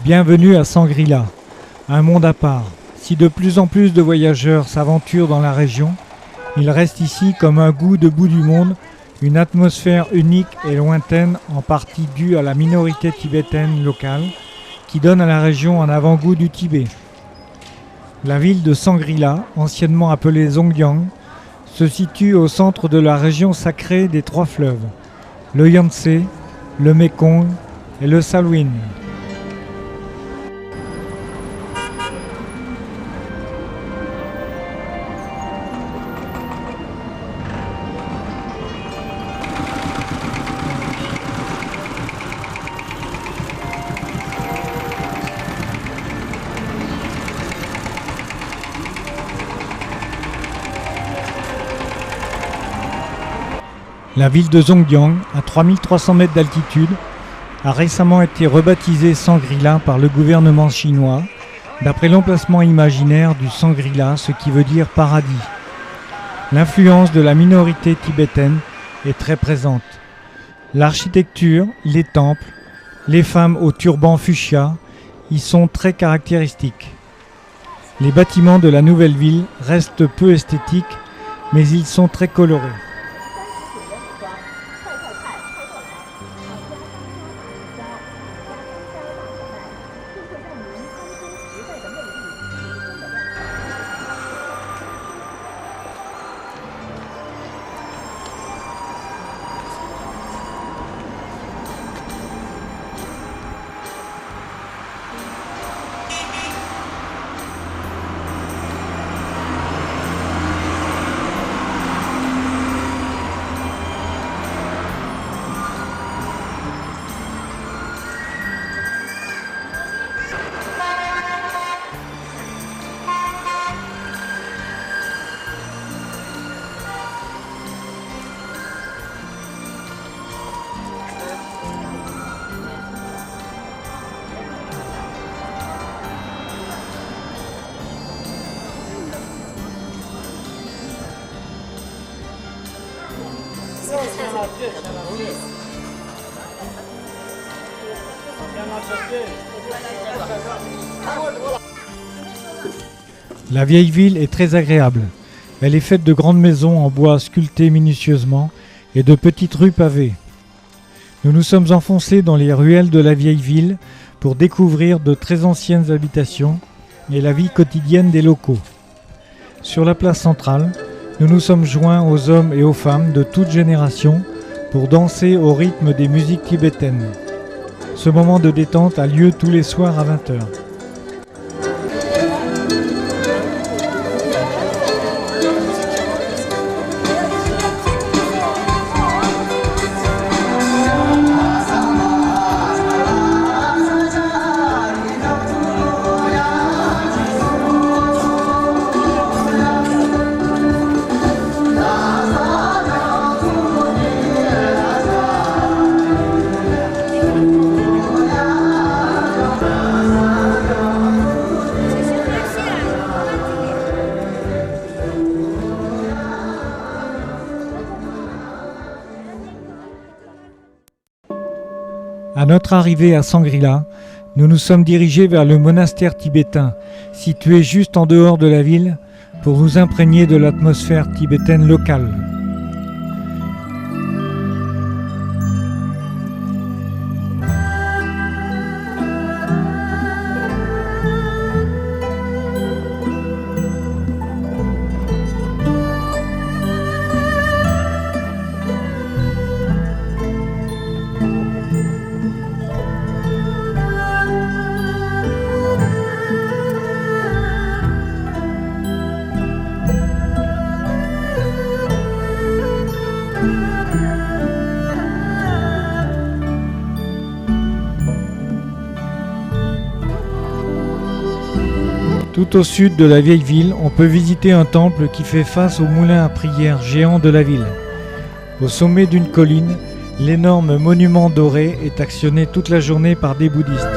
Bienvenue à Sangrila, un monde à part. Si de plus en plus de voyageurs s'aventurent dans la région, il reste ici comme un goût de bout du monde, une atmosphère unique et lointaine, en partie due à la minorité tibétaine locale, qui donne à la région un avant-goût du Tibet. La ville de Sangrila, anciennement appelée Zhongyang, se situe au centre de la région sacrée des trois fleuves, le Yangtze, le Mékong et le Salween. La ville de Zhongyang, à 3300 mètres d'altitude, a récemment été rebaptisée Sangrila par le gouvernement chinois, d'après l'emplacement imaginaire du Sangrila, ce qui veut dire paradis. L'influence de la minorité tibétaine est très présente. L'architecture, les temples, les femmes au turban fuchsia y sont très caractéristiques. Les bâtiments de la nouvelle ville restent peu esthétiques, mais ils sont très colorés. La vieille ville est très agréable. Elle est faite de grandes maisons en bois sculptées minutieusement et de petites rues pavées. Nous nous sommes enfoncés dans les ruelles de la vieille ville pour découvrir de très anciennes habitations et la vie quotidienne des locaux. Sur la place centrale, nous nous sommes joints aux hommes et aux femmes de toutes générations pour danser au rythme des musiques tibétaines. Ce moment de détente a lieu tous les soirs à 20h. À notre arrivée à Sangrila, nous nous sommes dirigés vers le monastère tibétain, situé juste en dehors de la ville, pour nous imprégner de l'atmosphère tibétaine locale. Tout au sud de la vieille ville, on peut visiter un temple qui fait face au moulin à prière géant de la ville. Au sommet d'une colline, l'énorme monument doré est actionné toute la journée par des bouddhistes.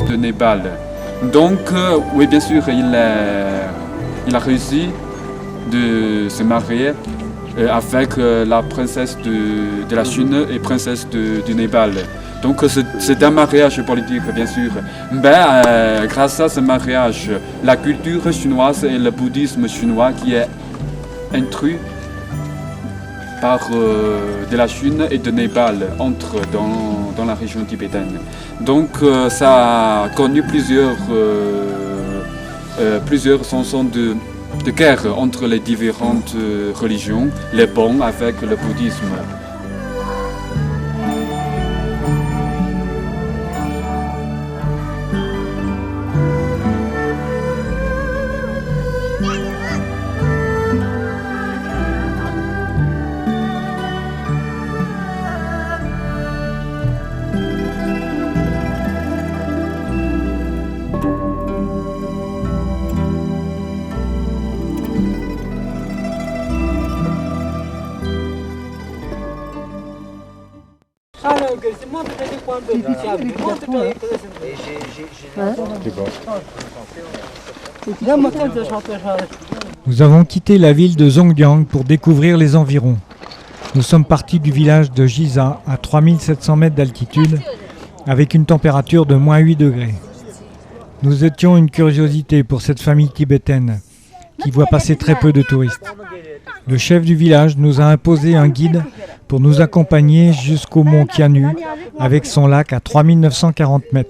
De Népal. Donc, oui, bien sûr, il a réussi de se marier avec la princesse de la Chine et princesse du Népal. Donc, c'est un mariage politique, bien sûr. Mais grâce à ce mariage, la culture chinoise et le bouddhisme chinois qui est intrus par de la Chine et de Népal entre dans la région tibétaine. Donc ça a connu plusieurs chansons de guerre entre les différentes religions, les bons avec le bouddhisme. Nous avons quitté la ville de Zhongjiang pour découvrir les environs. Nous sommes partis du village de Jiza à 3700 mètres d'altitude avec une température de -8 degrés. Nous étions une curiosité pour cette famille tibétaine qui voit passer très peu de touristes. Le chef du village nous a imposé un guide pour nous accompagner jusqu'au mont Kianu avec son lac à 3940 mètres.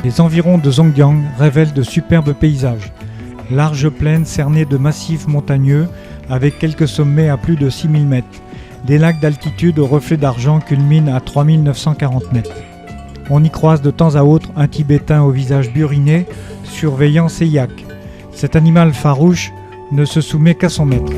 Les environs de Zhongyang révèlent de superbes paysages. Larges plaines cernées de massifs montagneux avec quelques sommets à plus de 6000 mètres. Des lacs d'altitude aux reflets d'argent culminent à 3940 mètres. On y croise de temps à autre un Tibétain au visage buriné surveillant ses yaks. Cet animal farouche ne se soumet qu'à son maître.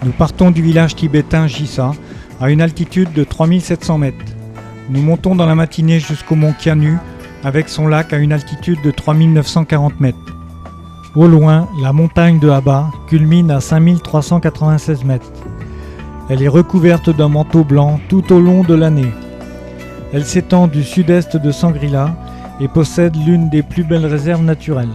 Nous partons du village tibétain Jisa à une altitude de 3700 mètres. Nous montons dans la matinée jusqu'au mont Kianu avec son lac à une altitude de 3940 mètres. Au loin, la montagne de Haba culmine à 5396 mètres. Elle est recouverte d'un manteau blanc tout au long de l'année. Elle s'étend du sud-est de Sangrila et possède l'une des plus belles réserves naturelles.